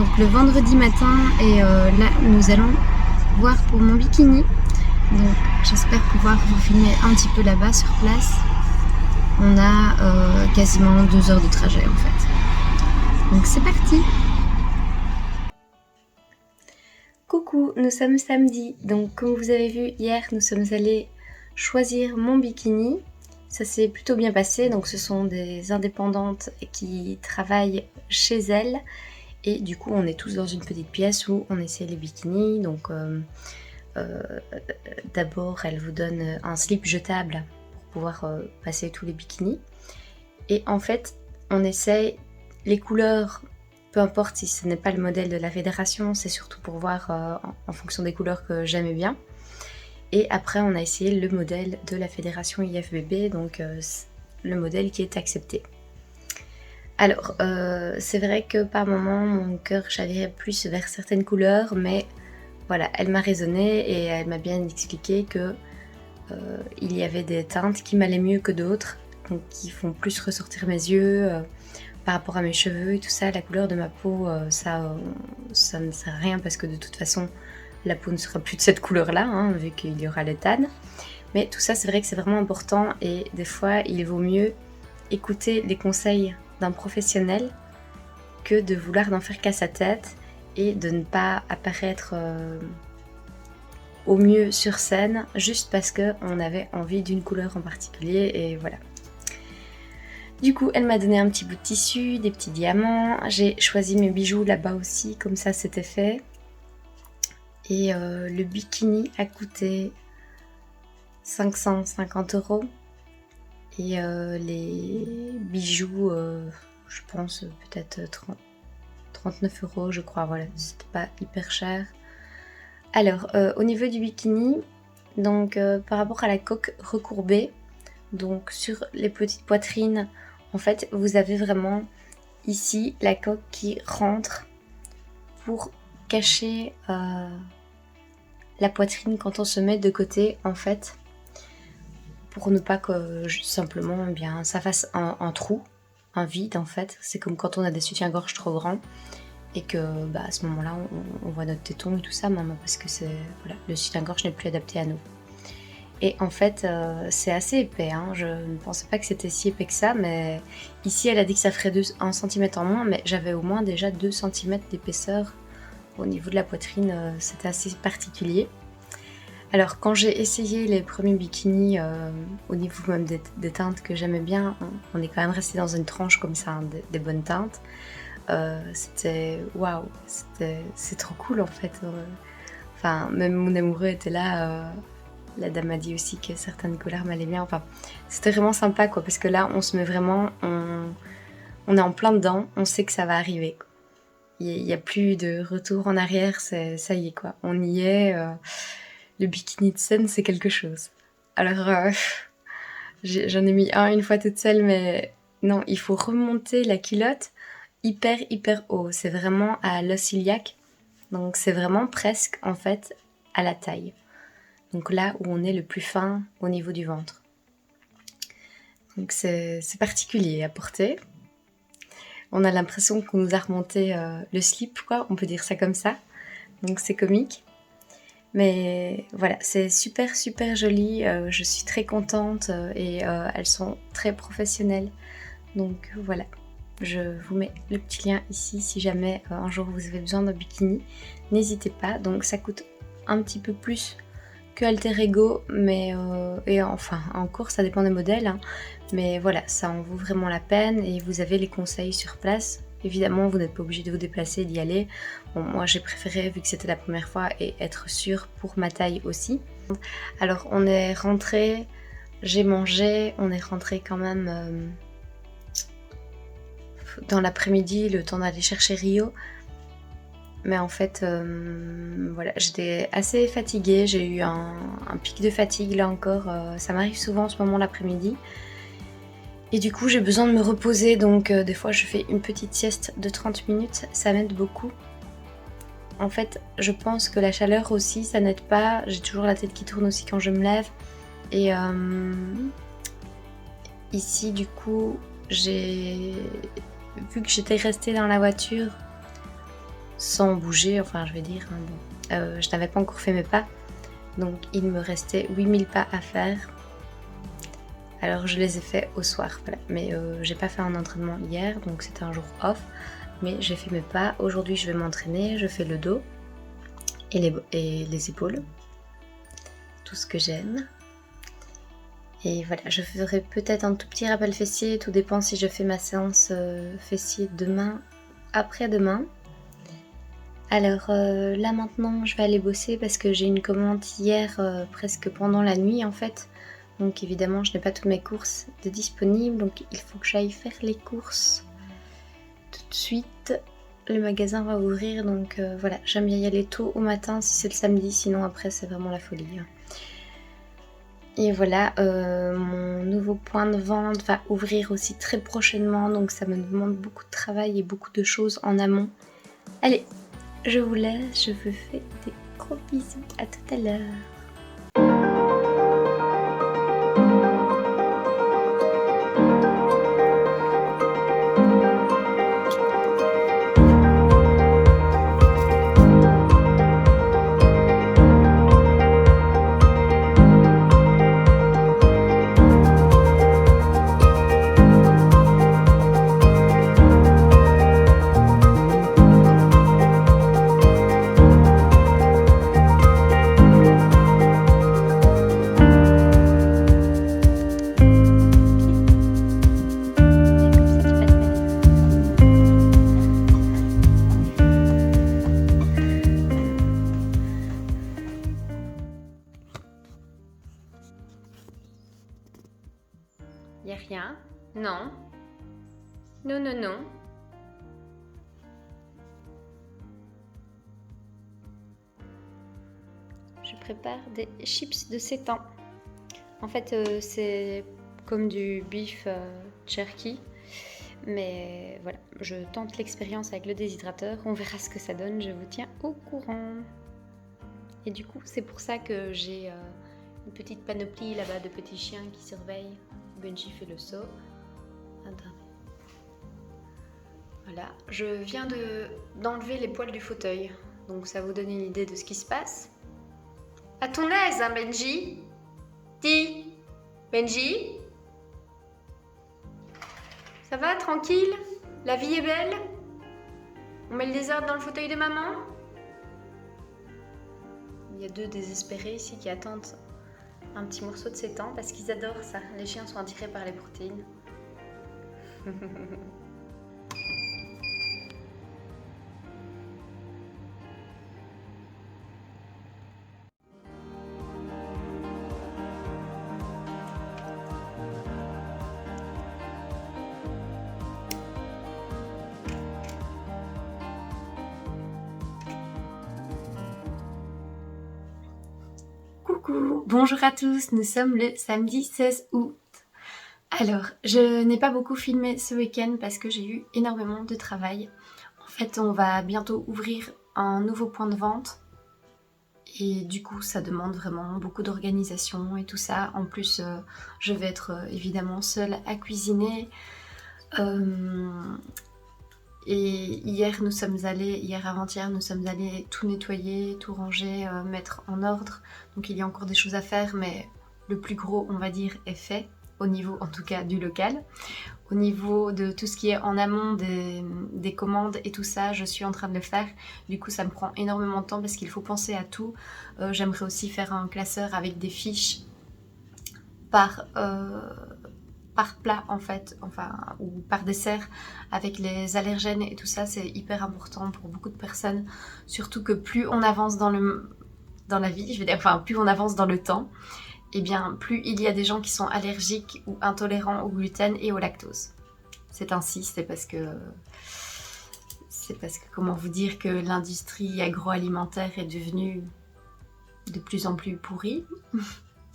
donc le vendredi matin et là nous allons voir pour mon bikini. Donc j'espère pouvoir vous filmer un petit peu là-bas sur place. On a quasiment 2 heures de trajet en fait. Donc c'est parti. Coucou, nous sommes samedi. Donc comme vous avez vu hier, nous sommes allés choisir mon bikini. Ça s'est plutôt bien passé. Donc ce sont des indépendantes qui travaillent chez elles. Et du coup, on est tous dans une petite pièce où on essaie les bikinis. Donc, d'abord, elle vous donne un slip jetable pour pouvoir passer tous les bikinis. Et en fait, on essaye les couleurs, peu importe si ce n'est pas le modèle de la fédération, c'est surtout pour voir en fonction des couleurs que j'aimais bien. Et après, on a essayé le modèle de la fédération IFBB, donc le modèle qui est accepté. Alors, c'est vrai que par moments, mon cœur chavirait plus vers certaines couleurs, mais voilà, elle m'a raisonné et elle m'a bien expliqué que il y avait des teintes qui m'allaient mieux que d'autres, donc qui font plus ressortir mes yeux par rapport à mes cheveux et tout ça. La couleur de ma peau, ça ne sert à rien parce que de toute façon, la peau ne sera plus de cette couleur-là, hein, vu qu'il y aura les tannes. Mais tout ça, c'est vrai que c'est vraiment important et des fois, il vaut mieux écouter les conseils d'un professionnel que de vouloir n'en faire qu'à sa tête et de ne pas apparaître au mieux sur scène juste parce qu'on avait envie d'une couleur en particulier et voilà. Du coup, elle m'a donné un petit bout de tissu, des petits diamants. J'ai choisi mes bijoux là-bas aussi, comme ça c'était fait. Et le bikini a coûté 550 €. Et les bijoux, je pense peut-être 39 € je crois, voilà, c'était pas hyper cher. Alors, au niveau du bikini, donc par rapport à la coque recourbée, donc sur les petites poitrines, en fait, vous avez vraiment ici la coque qui rentre pour cacher la poitrine quand on se met de côté, en fait. Pour ne pas que simplement eh bien, ça fasse un trou, un vide en fait. C'est comme quand on a des soutiens-gorge trop grands et que bah, à ce moment-là on voit notre téton et tout ça, maman, parce que voilà, le soutien-gorge n'est plus adapté à nous. Et en fait c'est assez épais, hein. Je ne pensais pas que c'était si épais que ça, mais ici elle a dit que ça ferait 1 cm en moins, mais j'avais au moins déjà 2 cm d'épaisseur au niveau de la poitrine, c'était assez particulier. Alors quand j'ai essayé les premiers bikinis au niveau même des teintes que j'aimais bien, on est quand même resté dans une tranche comme ça, hein, des bonnes teintes. C'était waouh, c'est trop cool en fait. Enfin, même mon amoureux était là. La dame m'a dit aussi que certaines couleurs m'allaient bien. Enfin, c'était vraiment sympa quoi, parce que là on se met vraiment, on est en plein dedans, on sait que ça va arriver, quoi. Il n'y a plus de retour en arrière, ça y est quoi, on y est. Le bikini de scène, c'est quelque chose. Alors, j'en ai mis une fois toute seule, mais non, il faut remonter la culotte hyper haut. C'est vraiment à l'os iliaque, donc c'est vraiment presque en fait à la taille. Donc là où on est le plus fin au niveau du ventre. Donc c'est particulier à porter. On a l'impression qu'on nous a remonté le slip, quoi, on peut dire ça comme ça. Donc c'est comique. Mais voilà, c'est super joli, je suis très contente et elles sont très professionnelles. Donc voilà, je vous mets le petit lien ici si jamais un jour vous avez besoin d'un bikini. N'hésitez pas, donc ça coûte un petit peu plus que Alter Ego, mais et enfin encore ça dépend des modèles, hein, mais voilà, ça en vaut vraiment la peine et vous avez les conseils sur place. Évidemment, vous n'êtes pas obligé de vous déplacer, d'y aller. Bon, moi j'ai préféré, vu que c'était la première fois, et être sûre pour ma taille aussi. Alors on est rentré, j'ai mangé, on est rentré quand même dans l'après-midi, le temps d'aller chercher Rio. Mais en fait, voilà, j'étais assez fatiguée, j'ai eu un pic de fatigue là encore, ça m'arrive souvent en ce moment l'après-midi. Et du coup j'ai besoin de me reposer, donc des fois je fais une petite sieste de 30 minutes, ça m'aide beaucoup. En fait, je pense que la chaleur aussi, ça n'aide pas, j'ai toujours la tête qui tourne aussi quand je me lève. Et ici du coup, vu que j'étais restée dans la voiture sans bouger, enfin je vais dire, hein, bon. Je n'avais pas encore fait mes pas, donc il me restait 8000 pas à faire. Alors je les ai fait au soir, voilà. Mais j'ai pas fait un entraînement hier, donc c'était un jour off. Mais j'ai fait mes pas. Aujourd'hui je vais m'entraîner, je fais le dos et les épaules. Tout ce que j'aime. Et voilà, je ferai peut-être un tout petit rappel fessier, tout dépend si je fais ma séance fessier demain, après-demain. Alors là maintenant je vais aller bosser parce que j'ai une commande hier presque pendant la nuit en fait. Donc évidemment je n'ai pas toutes mes courses de disponibles, donc il faut que j'aille faire les courses tout de suite. Le magasin va ouvrir, donc voilà, j'aime bien y aller tôt au matin si c'est le samedi, sinon après c'est vraiment la folie. Et voilà, mon nouveau point de vente va ouvrir aussi très prochainement, donc ça me demande beaucoup de travail et beaucoup de choses en amont. Allez, je vous laisse, je vous fais des gros bisous, à tout à l'heure. Y a rien? Non. Non, non, non. Je prépare des chips de sétan. En fait, c'est comme du beef jerky. Mais voilà, je tente l'expérience avec le déshydrateur. On verra ce que ça donne, je vous tiens au courant. Et du coup, c'est pour ça que j'ai une petite panoplie là-bas de petits chiens qui surveillent. Benji fait le saut. Attendez. Voilà, je viens d'enlever les poils du fauteuil. Donc ça vous donne une idée de ce qui se passe. À ton aise, hein, Benji? Dis, Benji? Ça va, tranquille? La vie est belle? On met le désordre dans le fauteuil de maman? Il y a deux désespérés ici qui attendent un petit morceau de sétan parce qu'ils adorent ça. Les chiens sont attirés par les protéines. Coucou, bonjour à tous, nous sommes le samedi 16 août. Alors, je n'ai pas beaucoup filmé ce week-end parce que j'ai eu énormément de travail. En fait, on va bientôt ouvrir un nouveau point de vente et du coup, ça demande vraiment beaucoup d'organisation et tout ça. En plus, je vais être évidemment seule à cuisiner. Et hier avant-hier, nous sommes allés tout nettoyer, tout ranger, mettre en ordre. Donc il y a encore des choses à faire, mais le plus gros, on va dire, est fait, au niveau en tout cas du local. Au niveau de tout ce qui est en amont des commandes et tout ça, je suis en train de le faire. Du coup, ça me prend énormément de temps parce qu'il faut penser à tout. J'aimerais aussi faire un classeur avec des fiches par plat en fait, enfin, ou par dessert avec les allergènes et tout ça. C'est hyper important pour beaucoup de personnes, surtout que plus on avance dans la vie, je veux dire, enfin plus on avance dans le temps, et bien plus il y a des gens qui sont allergiques ou intolérants au gluten et au lactose. C'est ainsi, c'est parce que comment vous dire, que l'industrie agroalimentaire est devenue de plus en plus pourrie.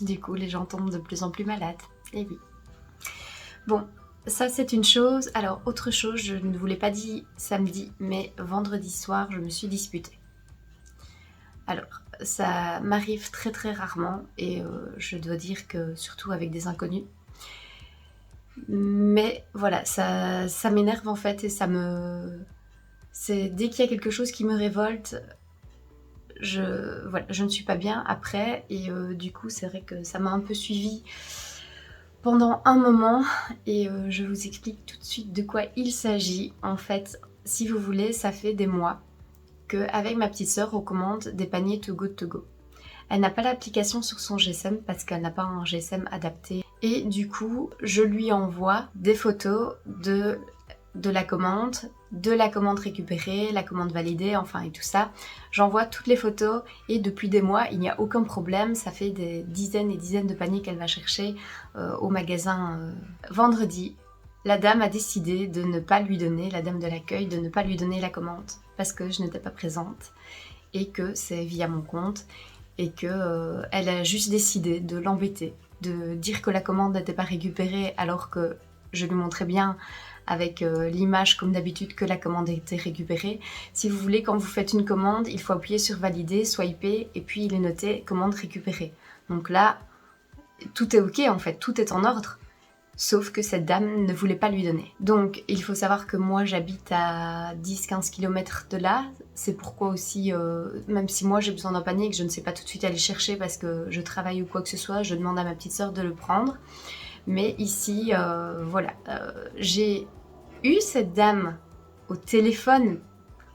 Du coup, les gens tombent de plus en plus malades. Et oui. Bon, ça c'est une chose. Alors, autre chose, je ne vous l'ai pas dit samedi, mais vendredi soir, je me suis disputée. Alors, ça m'arrive très très rarement et je dois dire que surtout avec des inconnus. Mais voilà, ça m'énerve en fait et ça me C'est dès qu'il y a quelque chose qui me révolte, je ne suis pas bien après. Et du coup, c'est vrai que ça m'a un peu suivie pendant un moment. Et je vous explique tout de suite de quoi il s'agit. En fait, si vous voulez, ça fait des mois qu'avec ma petite sœur, on commande des paniers To Go To Go. Elle n'a pas l'application sur son GSM parce qu'elle n'a pas un GSM adapté. Et du coup, je lui envoie des photos de la commande récupérée, la commande validée, enfin et tout ça. J'envoie toutes les photos et depuis des mois, il n'y a aucun problème. Ça fait des dizaines et dizaines de paniers qu'elle va chercher au magasin. Vendredi, la dame a décidé de ne pas lui donner, la dame de l'accueil, de ne pas lui donner la commande parce que je n'étais pas présente et que c'est via mon compte. Et qu'elle a juste décidé de l'embêter, de dire que la commande n'était pas récupérée alors que je lui montrais bien avec l'image comme d'habitude que la commande était récupérée. Si vous voulez, quand vous faites une commande, il faut appuyer sur valider, swiper et puis il est noté commande récupérée. Donc là, tout est ok en fait, tout est en ordre. Sauf que cette dame ne voulait pas lui donner. Donc il faut savoir que moi j'habite à 10-15 km de là. C'est pourquoi aussi, même si moi j'ai besoin d'un panier et que je ne sais pas tout de suite aller chercher parce que je travaille ou quoi que ce soit, je demande à ma petite sœur de le prendre. Mais ici, j'ai eu cette dame au téléphone.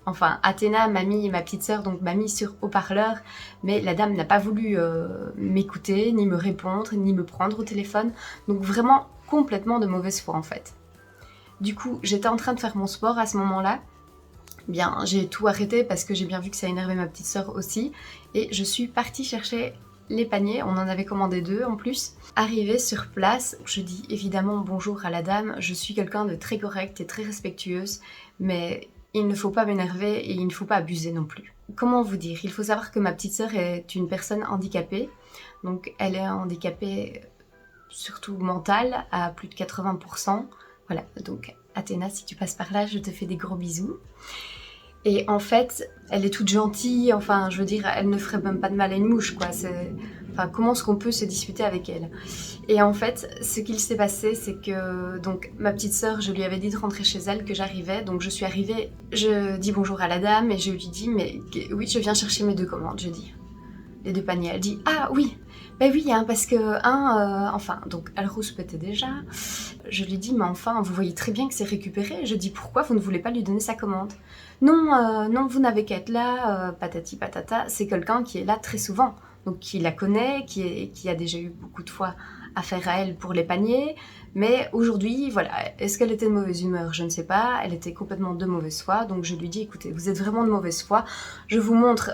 Enfin, Athéna m'a mis, ma petite sœur, donc m'a mis sur haut-parleur, mais la dame n'a pas voulu m'écouter, ni me répondre, ni me prendre au téléphone. Donc vraiment complètement de mauvaise foi en fait. Du coup, j'étais en train de faire mon sport à ce moment-là. Bien, j'ai tout arrêté parce que j'ai bien vu que ça énervait ma petite sœur aussi. Et je suis partie chercher les paniers, on en avait commandé 2 en plus. Arrivée sur place, je dis évidemment bonjour à la dame. Je suis quelqu'un de très correct et très respectueuse, mais il ne faut pas m'énerver et il ne faut pas abuser non plus. Comment vous dire? Il faut savoir que ma petite sœur est une personne handicapée. Donc elle est handicapée surtout mentale à plus de 80%. Voilà, donc Athéna, si tu passes par là, je te fais des gros bisous. Et en fait, elle est toute gentille, enfin, je veux dire, elle ne ferait même pas de mal à une mouche, quoi. Enfin, comment est-ce qu'on peut se disputer avec elle? Et en fait, ce qu'il s'est passé, c'est que, donc, ma petite sœur, je lui avais dit de rentrer chez elle, que j'arrivais, donc je suis arrivée, je dis bonjour à la dame, et je lui dis, mais oui, je viens chercher mes 2 commandes, je dis. Les 2 paniers. Elle dit, ah oui, ben oui, hein, parce que, enfin, donc, elle rouspétait déjà. Je lui dis, mais enfin, vous voyez très bien que c'est récupéré. Je dis, pourquoi vous ne voulez pas lui donner sa commande? Non, non, vous n'avez qu'à être là, patati patata. C'est quelqu'un qui est là très souvent, donc qui la connaît, qui a déjà eu beaucoup de fois affaire à elle pour les paniers. Mais aujourd'hui, voilà, est-ce qu'elle était de mauvaise humeur? Je ne sais pas. Elle était complètement de mauvaise foi. Donc je lui dis, écoutez, vous êtes vraiment de mauvaise foi. Je vous montre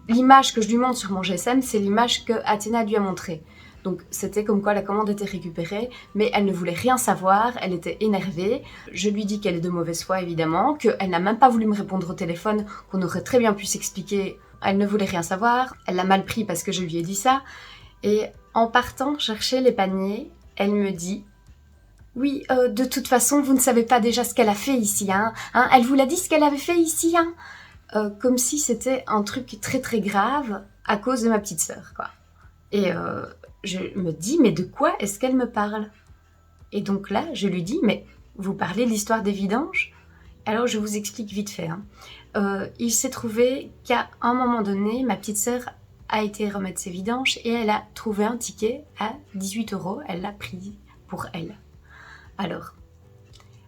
l'image que je lui montre sur mon GSM, c'est l'image que Athéna lui a montrée. Donc c'était comme quoi la commande était récupérée, mais elle ne voulait rien savoir, elle était énervée. Je lui dis qu'elle est de mauvaise foi évidemment, qu'elle n'a même pas voulu me répondre au téléphone, qu'on aurait très bien pu s'expliquer. Elle ne voulait rien savoir, elle l'a mal pris parce que je lui ai dit ça. Et en partant chercher les paniers, elle me dit « Oui, de toute façon, vous ne savez pas déjà ce qu'elle a fait ici, hein, elle vous l'a dit ce qu'elle avait fait ici, hein ?» Comme si c'était un truc très très grave à cause de ma petite sœur, quoi. Et je me dis, mais de quoi est-ce qu'elle me parle? Et donc là, je lui dis, mais vous parlez de l'histoire des vidanges? Alors je vous explique vite fait. Il s'est trouvé qu'à un moment donné, ma petite sœur a été remettre ses vidanges et elle a trouvé un ticket à 18 €. Elle l'a pris pour elle. Alors,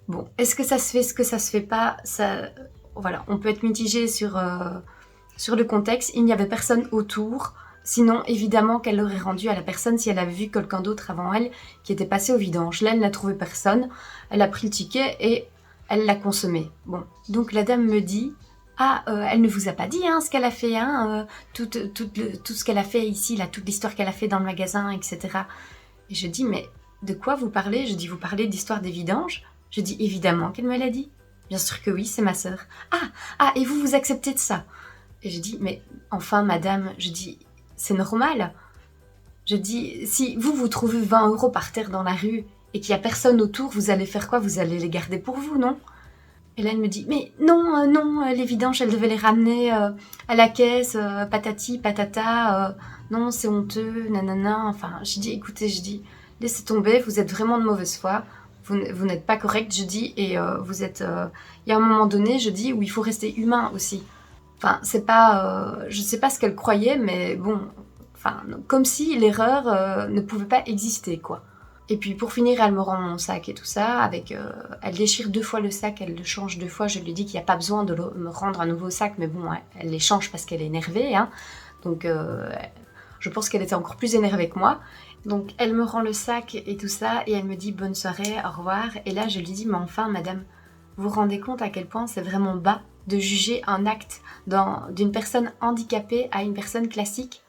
bon, est-ce que ça se fait, est-ce que ça se fait pas? Ça, voilà, on peut être mitigé sur le contexte. Il n'y avait personne autour. Sinon, évidemment qu'elle l'aurait rendu à la personne si elle avait vu quelqu'un d'autre avant elle qui était passé au vidange. Là, elle n'a trouvé personne. Elle a pris le ticket et elle l'a consommé. Bon, donc la dame me dit « Ah, elle ne vous a pas dit ce qu'elle a fait, tout ce qu'elle a fait ici, là, toute l'histoire qu'elle a fait dans le magasin, etc. » Et je dis « Mais de quoi vous parlez ?» Je dis « Vous parlez de l'histoire des vidanges ?» Je dis « Évidemment qu'elle me l'a dit. » Bien sûr que oui, c'est ma sœur. Ah, et vous acceptez de ça? Et je dis « Mais enfin, madame, je dis... c'est normal. » Je dis, si vous trouvez 20 € par terre dans la rue et qu'il n'y a personne autour, vous allez faire quoi? Vous allez les garder pour vous, non? Et là, elle me dit, mais non, non, les vidanges, elle devait les ramener à la caisse, patati, patata, non, c'est honteux, nanana. Enfin, je dis, écoutez, je dis, laissez tomber, vous êtes vraiment de mauvaise foi. vous n'êtes pas correct, je dis, et vous êtes... Il y a un moment donné, je dis, où il faut rester humain aussi. Enfin, c'est pas... je sais pas ce qu'elle croyait, mais bon... Enfin, comme si l'erreur ne pouvait pas exister, quoi. Et puis pour finir, elle me rend mon sac et tout ça, avec... elle déchire 2 fois le sac, elle le change 2 fois, je lui dis qu'il n'y a pas besoin de me rendre un nouveau sac, mais bon, elle les change parce qu'elle est énervée, hein. Donc je pense qu'elle était encore plus énervée que moi. Donc elle me rend le sac et tout ça, et elle me dit bonne soirée, au revoir. Et là je lui dis, mais enfin madame, vous vous rendez compte à quel point c'est vraiment bas de juger un acte d'une personne handicapée à une personne classique?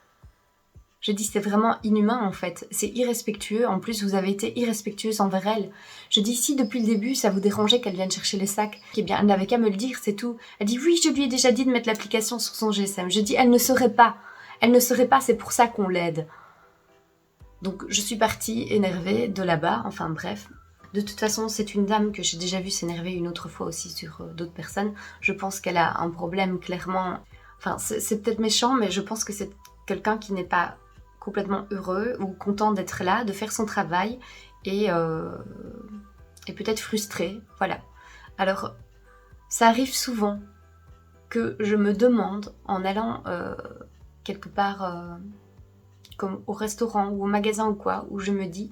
Je dis c'est vraiment inhumain en fait, c'est irrespectueux, en plus vous avez été irrespectueuse envers elle. Je dis si depuis le début ça vous dérangeait qu'elle vienne chercher les sacs, eh bien elle n'avait qu'à me le dire, c'est tout. Elle dit oui je lui ai déjà dit de mettre l'application sur son GSM. Je dis elle ne saurait pas, c'est pour ça qu'on l'aide. Donc je suis partie énervée de là-bas, enfin bref. De toute façon, c'est une dame que j'ai déjà vue s'énerver une autre fois aussi sur d'autres personnes. Je pense qu'elle a un problème clairement... Enfin, c'est peut-être méchant, mais je pense que c'est quelqu'un qui n'est pas complètement heureux ou content d'être là, de faire son travail et peut-être frustré, voilà. Alors, ça arrive souvent que je me demande, en allant quelque part... comme au restaurant ou au magasin ou quoi, où je me dis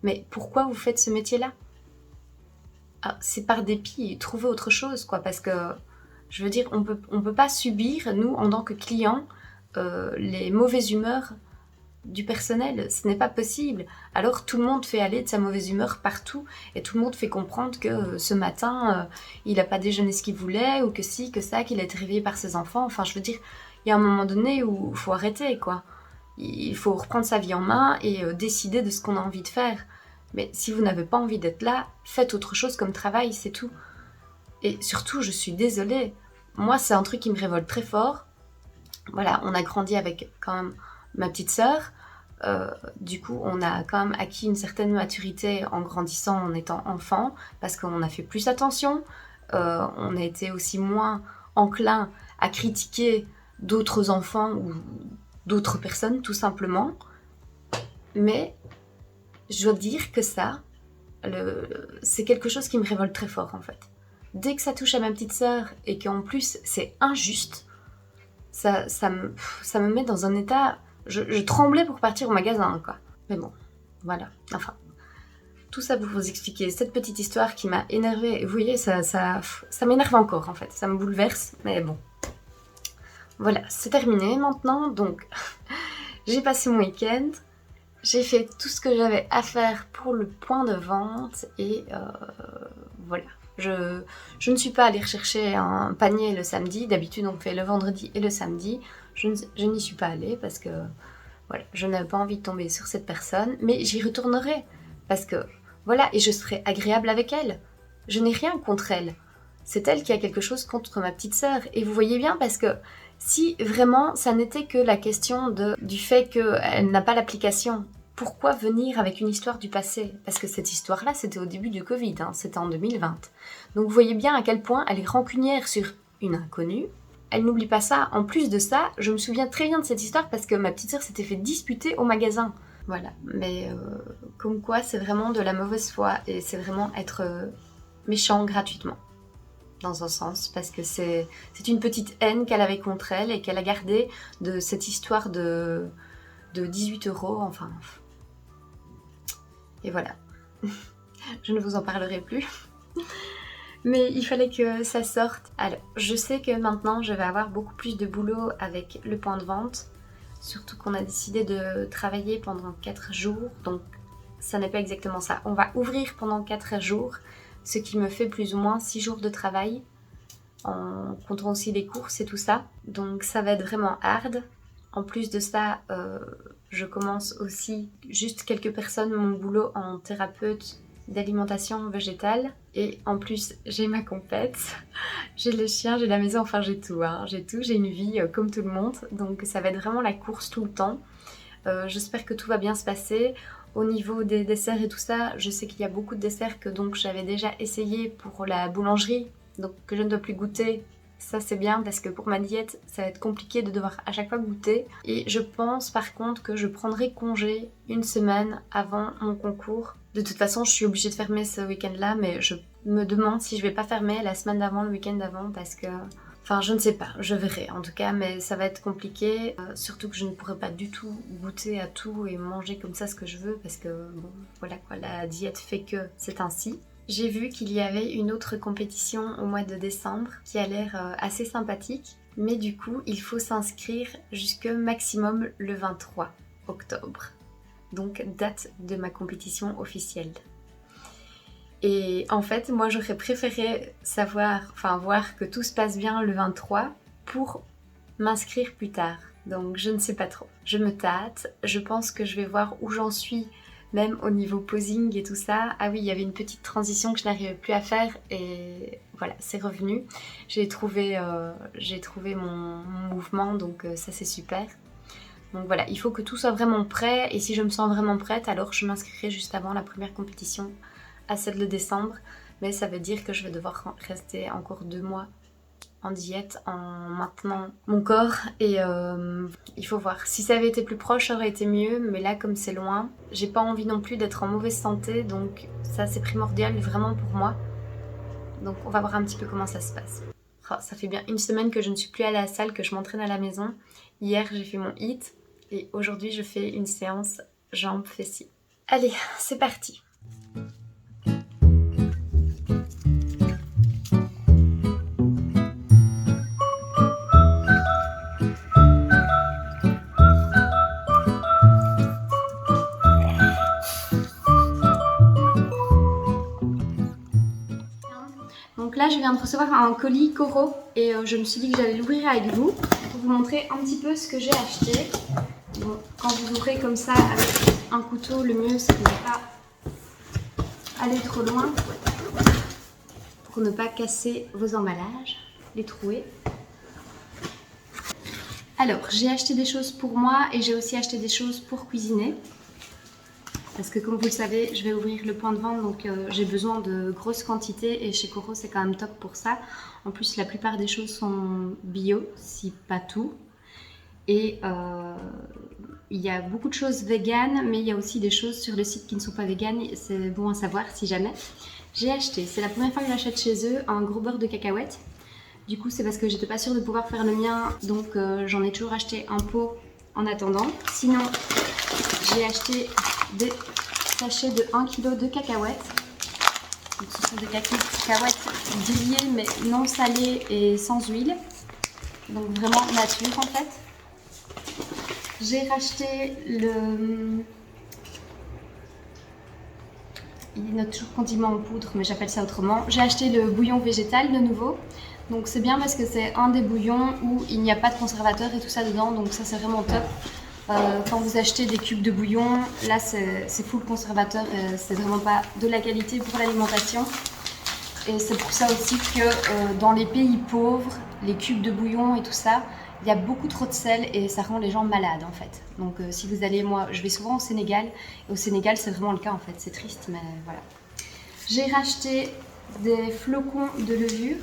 mais pourquoi vous faites ce métier-là? C'est par dépit, trouver autre chose, quoi, parce que je veux dire, on peut pas subir, nous, en tant que clients, les mauvaises humeurs du personnel, ce n'est pas possible. Alors tout le monde fait aller de sa mauvaise humeur partout, et tout le monde fait comprendre que ce matin, il n'a pas déjeuné ce qu'il voulait, ou que si, que ça, qu'il a été réveillé par ses enfants. Enfin, je veux dire, il y a un moment donné où il faut arrêter, quoi. Il faut reprendre sa vie en main et décider de ce qu'on a envie de faire. Mais si vous n'avez pas envie d'être là, faites autre chose comme travail, c'est tout. Et surtout, je suis désolée, moi c'est un truc qui me révolte très fort. Voilà, on a grandi avec quand même ma petite sœur. Du coup, on a quand même acquis une certaine maturité en grandissant, en étant enfant, parce qu'on a fait plus attention. On a été aussi moins enclin à critiquer d'autres enfants ou d'autres personnes, tout simplement. Mais je dois dire que ça, c'est quelque chose qui me révolte très fort, en fait. Dès que ça touche à ma petite sœur et qu'en plus c'est injuste, ça me met dans un état... Je tremblais pour partir au magasin, quoi. Mais bon, voilà. Enfin, tout ça pour vous expliquer cette petite histoire qui m'a énervée. Vous voyez, ça m'énerve encore, en fait. Ça me bouleverse, mais bon. Voilà, c'est terminé maintenant. Donc, j'ai passé mon week-end. J'ai fait tout ce que j'avais à faire pour le point de vente. Et voilà. Je ne suis pas allée rechercher un panier le samedi. D'habitude, on fait le vendredi et le samedi. Je n'y suis pas allée parce que voilà, je n'avais pas envie de tomber sur cette personne. Mais j'y retournerai parce que voilà, et je serai agréable avec elle. Je n'ai rien contre elle. C'est elle qui a quelque chose contre ma petite sœur. Et vous voyez bien parce que si vraiment ça n'était que la question du fait qu'elle n'a pas l'application, pourquoi venir avec une histoire du passé? Parce que cette histoire-là, c'était au début du Covid, hein, c'était en 2020. Donc vous voyez bien à quel point elle est rancunière sur une inconnue. Elle n'oublie pas ça. En plus de ça, je me souviens très bien de cette histoire parce que ma petite sœur s'était fait disputer au magasin. Voilà, mais comme quoi c'est vraiment de la mauvaise foi et c'est vraiment être méchant gratuitement. Dans un sens, parce que c'est une petite haine qu'elle avait contre elle et qu'elle a gardée de cette histoire de 18 €, enfin... Et voilà. Je ne vous en parlerai plus. Mais il fallait que ça sorte. Alors, je sais que maintenant, je vais avoir beaucoup plus de boulot avec le point de vente. Surtout qu'on a décidé de travailler pendant 4 jours. Donc, ça n'est pas exactement ça. On va ouvrir pendant 4 jours, ce qui me fait plus ou moins 6 jours de travail, en comptant aussi les courses et tout ça. Donc, ça va être vraiment hard. En plus de ça, je commence aussi juste quelques personnes mon boulot en thérapeute d'alimentation végétale. Et en plus, j'ai ma compète, j'ai le chien, j'ai la maison, enfin j'ai tout, hein. J'ai une vie comme tout le monde. Donc ça va être vraiment la course tout le temps. J'espère que tout va bien se passer. Au niveau des desserts et tout ça, je sais qu'il y a beaucoup de desserts que donc j'avais déjà essayé pour la boulangerie, donc que je ne dois plus goûter. Ça c'est bien parce que pour ma diète, ça va être compliqué de devoir à chaque fois goûter. Et je pense par contre que je prendrai congé une semaine avant mon concours De toute façon, je suis obligée de fermer ce week-end-là, mais je me demande si je vais pas fermer la semaine d'avant, le week-end d'avant, parce que... Enfin, je ne sais pas, je verrai en tout cas, mais ça va être compliqué. Surtout que je ne pourrai pas du tout goûter à tout et manger comme ça ce que je veux, parce que, bon, voilà quoi, la diète fait que c'est ainsi. J'ai vu qu'il y avait une autre compétition au mois de décembre qui a l'air assez sympathique, mais du coup, il faut s'inscrire jusque maximum le 23 octobre. Donc date de ma compétition officielle. Et en fait, moi j'aurais préféré voir que tout se passe bien le 23 pour m'inscrire plus tard. Donc je ne sais pas trop. Je me tâte, je pense que je vais voir où j'en suis, même au niveau posing et tout ça. Ah oui, il y avait une petite transition que je n'arrivais plus à faire et voilà, c'est revenu. J'ai trouvé mon mouvement, donc ça c'est super. Donc voilà, il faut que tout soit vraiment prêt et si je me sens vraiment prête, alors je m'inscrirai juste avant la première compétition à celle de décembre. Mais ça veut dire que je vais devoir rester encore 2 mois en diète en maintenant mon corps et il faut voir. Si ça avait été plus proche, ça aurait été mieux, mais là comme c'est loin, j'ai pas envie non plus d'être en mauvaise santé, donc ça c'est primordial vraiment pour moi. Donc on va voir un petit peu comment ça se passe. Oh, ça fait bien 1 semaine que je ne suis plus allée à la salle, que je m'entraîne à la maison. Hier j'ai fait mon HIIT et aujourd'hui je fais une séance jambes fessiers. Allez, c'est parti. Donc là, je viens de recevoir un colis Coro et je me suis dit que j'allais l'ouvrir avec vous pour vous montrer un petit peu ce que j'ai acheté. Bon, quand vous ouvrez comme ça avec un couteau, le mieux c'est de ne pas aller trop loin pour ne pas casser vos emballages, les trouer. Alors, j'ai acheté des choses pour moi et j'ai aussi acheté des choses pour cuisiner. Parce que comme vous le savez, je vais ouvrir le point de vente, donc j'ai besoin de grosses quantités et chez Coro c'est quand même top pour ça. En plus la plupart des choses sont bio, si pas tout. Et il y a beaucoup de choses véganes, mais il y a aussi des choses sur le site qui ne sont pas véganes, c'est bon à savoir si jamais. J'ai acheté, c'est la première fois que j'achète chez eux, un gros beurre de cacahuètes. Du coup c'est parce que j'étais pas sûre de pouvoir faire le mien, donc j'en ai toujours acheté un pot en attendant. Sinon j'ai acheté des sachets de 1 kg de cacahuètes. Donc, ce sont des cacahuètes grillées mais non salées et sans huile. Donc vraiment nature en fait. J'ai racheté le... Il note toujours condiment en poudre mais j'appelle ça autrement. J'ai acheté le bouillon végétal de nouveau. Donc c'est bien parce que c'est un des bouillons où il n'y a pas de conservateur et tout ça dedans. Donc ça c'est vraiment top. Quand vous achetez des cubes de bouillon, là c'est full conservateur, c'est vraiment pas de la qualité pour l'alimentation. Et c'est pour ça aussi que dans les pays pauvres, les cubes de bouillon et tout ça, il y a beaucoup trop de sel et ça rend les gens malades en fait. Donc si vous allez, moi je vais souvent au Sénégal, et au Sénégal c'est vraiment le cas en fait, c'est triste mais voilà. J'ai racheté des flocons de levure.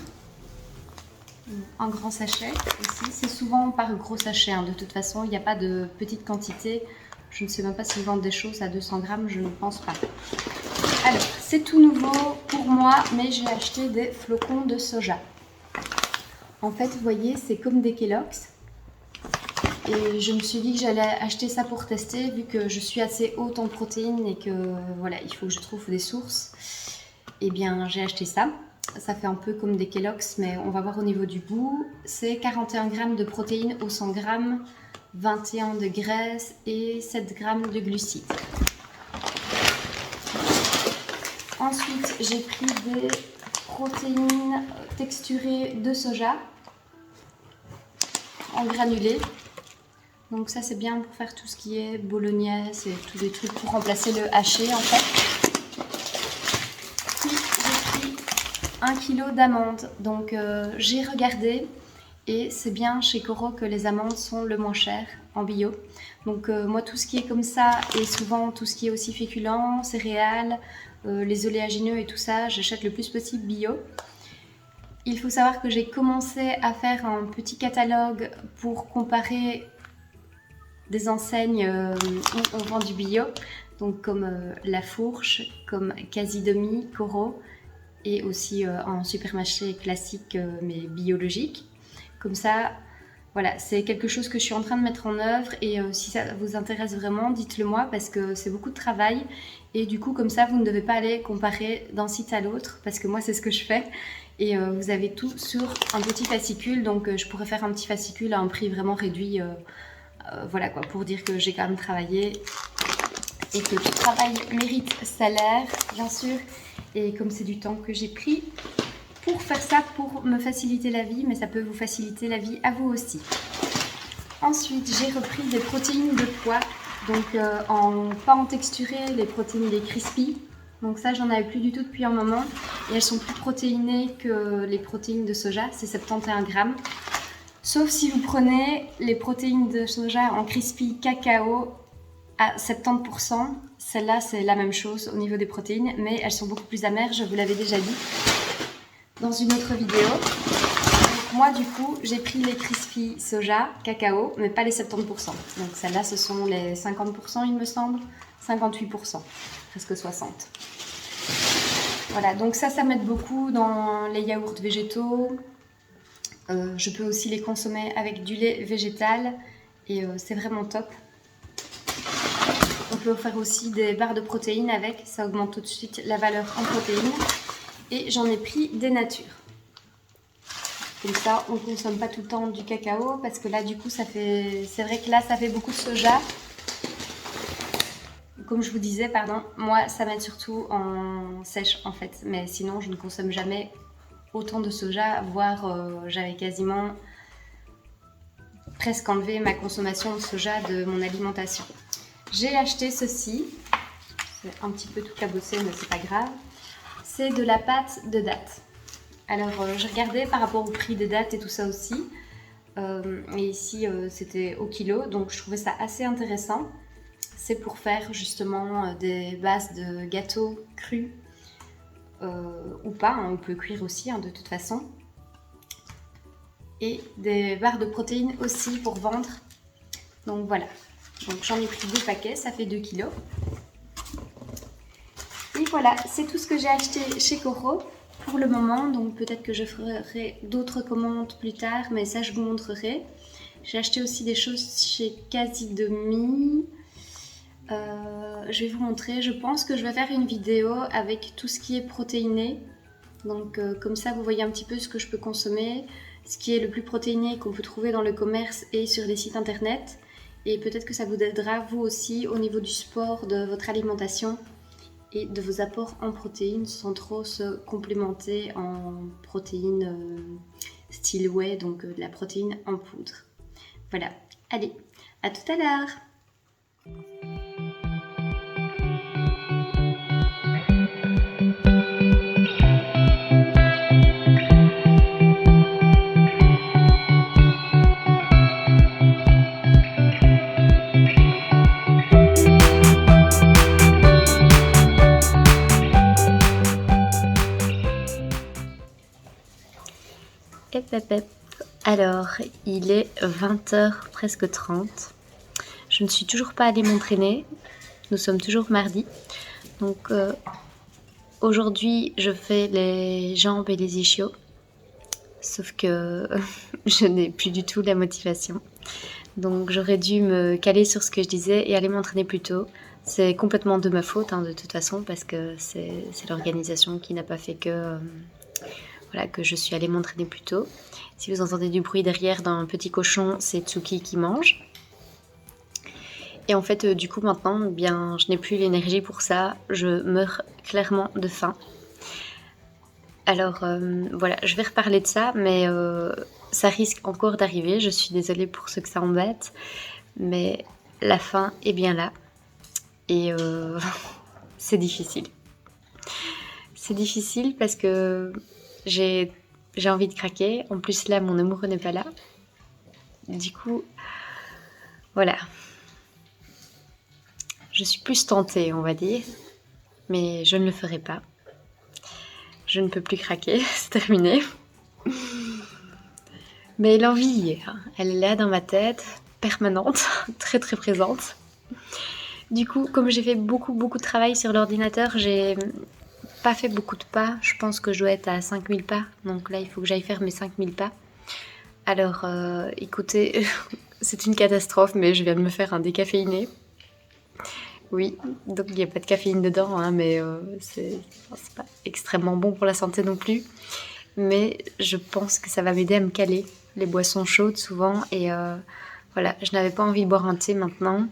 Un grand sachet aussi, c'est souvent par gros sachet hein. De toute façon il n'y a pas de petite quantité, je ne sais même pas s'ils vendent des choses à 200 grammes, je ne pense pas. Alors c'est tout nouveau pour moi mais j'ai acheté des flocons de soja. En fait vous voyez c'est comme des Kellogg's et je me suis dit que j'allais acheter ça pour tester vu que je suis assez haute en protéines et que voilà il faut que je trouve des sources. Et bien j'ai acheté ça. Ça fait un peu comme des Kellogg's, mais on va voir au niveau du goût. C'est 41 g de protéines au 100 g, 21 de graisse et 7 g de glucides. Ensuite, j'ai pris des protéines texturées de soja en granulés. Donc ça, c'est bien pour faire tout ce qui est bolognaise et tous les trucs pour remplacer le haché en fait. 1 kg d'amandes, donc j'ai regardé et c'est bien chez Coro que les amandes sont le moins cher en bio. Donc moi tout ce qui est comme ça et souvent tout ce qui est aussi féculent, céréales, les oléagineux et tout ça, j'achète le plus possible bio. Il faut savoir que j'ai commencé à faire un petit catalogue pour comparer des enseignes où on vend du bio. donc comme La Fourche, comme Casidomi, Coro, et aussi en supermarché classique mais biologique. Comme ça, voilà, c'est quelque chose que je suis en train de mettre en œuvre et si ça vous intéresse vraiment, dites-le moi parce que c'est beaucoup de travail et du coup comme ça vous ne devez pas aller comparer d'un site à l'autre parce que moi c'est ce que je fais et vous avez tout sur un petit fascicule, donc je pourrais faire un petit fascicule à un prix vraiment réduit, voilà quoi, pour dire que j'ai quand même travaillé et que tout travail mérite salaire bien sûr, et comme c'est du temps que j'ai pris pour faire ça, pour me faciliter la vie, mais ça peut vous faciliter la vie à vous aussi. Ensuite, j'ai repris des protéines de pois, donc pas en texturé, les protéines des crispy. Donc ça, j'en avais plus du tout depuis un moment, et elles sont plus protéinées que les protéines de soja, c'est 71 grammes. Sauf si vous prenez les protéines de soja en crispy cacao à 70%, celles-là c'est la même chose au niveau des protéines, mais elles sont beaucoup plus amères, je vous l'avais déjà dit dans une autre vidéo. Donc moi du coup j'ai pris les crispy soja cacao mais pas les 70%, donc celles-là ce sont les 50% il me semble, 58%, presque 60%. Voilà, donc ça m'aide beaucoup dans les yaourts végétaux. Je peux aussi les consommer avec du lait végétal et c'est vraiment top. On peut faire aussi des barres de protéines avec, ça augmente tout de suite la valeur en protéines. Et j'en ai pris des natures. Comme ça, on ne consomme pas tout le temps du cacao parce que là, du coup, c'est vrai que là, ça fait beaucoup de soja. Comme je vous disais, pardon, moi, ça m'aide surtout en sèche en fait. Mais sinon, je ne consomme jamais autant de soja, voire j'avais quasiment presque enlevé ma consommation de soja de mon alimentation. J'ai acheté ceci. C'est un petit peu tout cabossé, mais c'est pas grave. C'est de la pâte de dattes. Alors j'ai regardé par rapport au prix des dattes et tout ça aussi. Et ici c'était au kilo, donc je trouvais ça assez intéressant. C'est pour faire justement des bases de gâteaux crus ou pas, hein, on peut cuire aussi hein, de toute façon. Et des barres de protéines aussi pour vendre. Donc voilà, donc j'en ai pris 2 paquets, ça fait 2 kilos. Et voilà, c'est tout ce que j'ai acheté chez Coro pour le moment, donc peut-être que je ferai d'autres commandes plus tard, mais ça je vous montrerai. J'ai acheté aussi des choses chez Casidomi. Je vais vous montrer, je pense que je vais faire une vidéo avec tout ce qui est protéiné. Donc comme ça vous voyez un petit peu ce que je peux consommer, ce qui est le plus protéiné qu'on peut trouver dans le commerce et sur les sites internet. Et peut-être que ça vous aidera vous aussi au niveau du sport, de votre alimentation et de vos apports en protéines sans trop se complémenter en protéines style whey, donc de la protéine en poudre. Voilà, allez, à tout à l'heure! Alors, il est 20h, presque 30. Je ne suis toujours pas allée m'entraîner. Nous sommes toujours mardi. Donc, aujourd'hui, je fais les jambes et les ischios. Sauf que je n'ai plus du tout la motivation. Donc, j'aurais dû me caler sur ce que je disais et aller m'entraîner plus tôt. C'est complètement de ma faute, hein, de toute façon, parce que c'est l'organisation qui n'a pas fait que... Voilà, que je suis allée m'entraîner plus tôt. Si vous entendez du bruit derrière d'un petit cochon, c'est Tsuki qui mange. Et en fait, du coup, maintenant, eh bien, je n'ai plus l'énergie pour ça. Je meurs clairement de faim. Alors, voilà, je vais reparler de ça, mais ça risque encore d'arriver. Je suis désolée pour ceux que ça embête, mais la faim est bien là. Et c'est difficile. C'est difficile parce que... J'ai envie de craquer. En plus, là, mon amoureux n'est pas là. Du coup, voilà. Je suis plus tentée, on va dire. Mais je ne le ferai pas. Je ne peux plus craquer. C'est terminé. Mais l'envie, elle est là dans ma tête, permanente, très très présente. Du coup, comme j'ai fait beaucoup de travail sur l'ordinateur, j'ai pas fait beaucoup de pas. Je pense que je dois être à 5000 pas. Donc là, il faut que j'aille faire mes 5000 pas. Alors, écoutez, c'est une catastrophe, mais je viens de me faire un décaféiné. Oui, donc il n'y a pas de caféine dedans, hein, mais c'est pas extrêmement bon pour la santé non plus. Mais je pense que ça va m'aider à me caler les boissons chaudes souvent. Et voilà, je n'avais pas envie de boire un thé maintenant.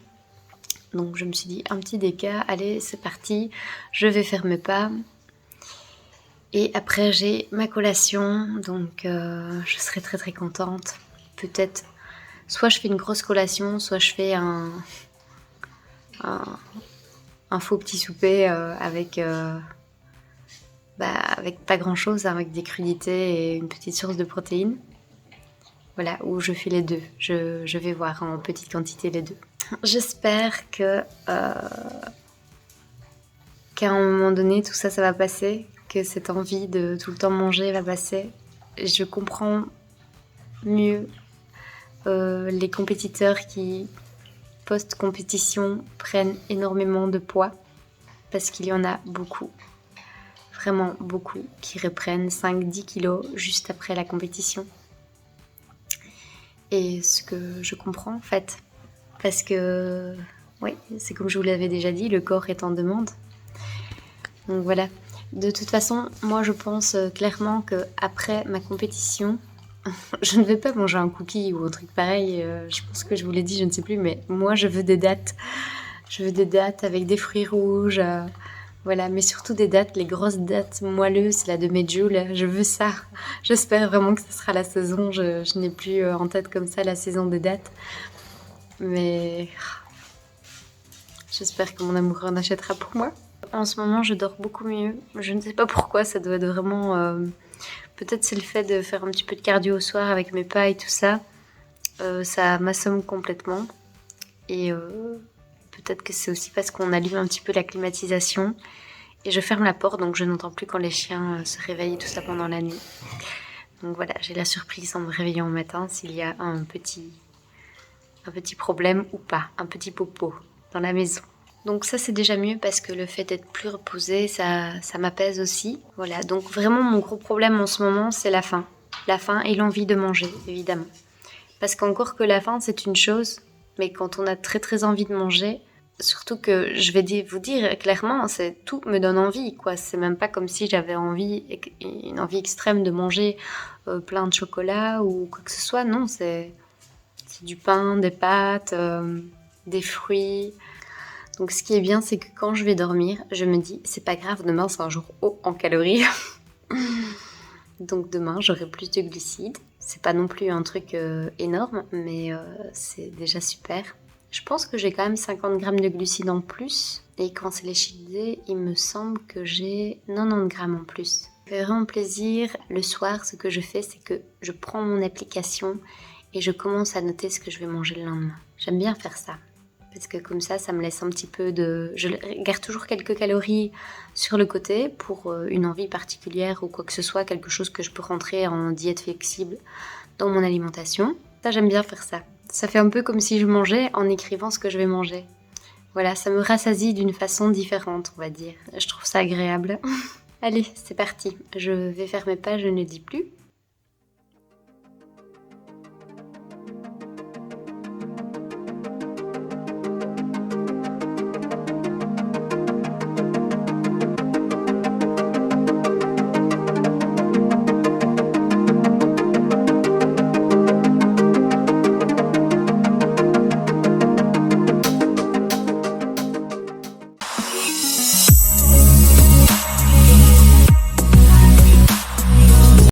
Donc je me suis dit un petit déca, allez c'est parti, je vais faire mes pas. Et après j'ai ma collation, donc je serai très contente. Peut-être, soit je fais une grosse collation, soit je fais un faux petit souper avec pas grand chose, avec des crudités et une petite source de protéines. Voilà, où je fais les deux. Je vais voir en petite quantité les deux. J'espère qu'à un moment donné, tout ça va passer, que cette envie de tout le temps manger va passer. Je comprends mieux les compétiteurs qui, post-compétition, prennent énormément de poids, parce qu'il y en a beaucoup, vraiment beaucoup, qui reprennent 5-10 kilos juste après la compétition. Et ce que je comprends en fait, parce que, oui, c'est comme je vous l'avais déjà dit, le corps est en demande. Donc voilà. De toute façon, moi je pense clairement qu'après ma compétition, je ne vais pas manger un cookie ou un truc pareil. Je pense que je vous l'ai dit, je ne sais plus, mais moi je veux des dattes. Je veux des dattes avec des fruits rouges. Voilà, mais surtout des dattes, les grosses dattes moelleuses, là, de Medjool. Je veux ça. J'espère vraiment que ce sera la saison. Je n'ai plus en tête comme ça la saison des dattes. Mais j'espère que mon amoureux en achètera pour moi. En ce moment, je dors beaucoup mieux. Je ne sais pas pourquoi, ça doit être vraiment... Peut-être c'est le fait de faire un petit peu de cardio au soir avec mes pas et tout ça. Ça m'assomme complètement. Et peut-être que c'est aussi parce qu'on allume un petit peu la climatisation. Et je ferme la porte, donc je n'entends plus quand les chiens se réveillent et tout ça pendant la nuit. Donc voilà, j'ai la surprise en me réveillant au matin s'il y a un petit problème ou pas, un petit popo dans la maison. Donc ça c'est déjà mieux parce que le fait d'être plus reposée, ça m'apaise aussi. Voilà, donc vraiment mon gros problème en ce moment c'est la faim. La faim et l'envie de manger, évidemment. Parce qu'encore que la faim c'est une chose, mais quand on a très envie de manger, surtout que je vais vous dire clairement, tout me donne envie, quoi. C'est même pas comme si j'avais une envie extrême de manger plein de chocolat ou quoi que ce soit. Non, c'est du pain, des pâtes, des fruits. Donc ce qui est bien, c'est que quand je vais dormir, je me dis, c'est pas grave, demain c'est un jour haut en calories. Donc demain, j'aurai plus de glucides. C'est pas non plus un truc énorme, mais c'est déjà super. Je pense que j'ai quand même 50 grammes de glucides en plus. Et quand c'est les cheat days, il me semble que j'ai 90 grammes en plus. Ça fait vraiment plaisir. Le soir, ce que je fais, c'est que je prends mon application et je commence à noter ce que je vais manger le lendemain. J'aime bien faire ça. Parce que comme ça me laisse un petit peu de... Je garde toujours quelques calories sur le côté pour une envie particulière ou quoi que ce soit, quelque chose que je peux rentrer en diète flexible dans mon alimentation. Ça, j'aime bien faire ça. Ça fait un peu comme si je mangeais en écrivant ce que je vais manger. Voilà, ça me rassasie d'une façon différente, on va dire. Je trouve ça agréable. Allez, c'est parti. Je vais faire mes pas, je ne dis plus.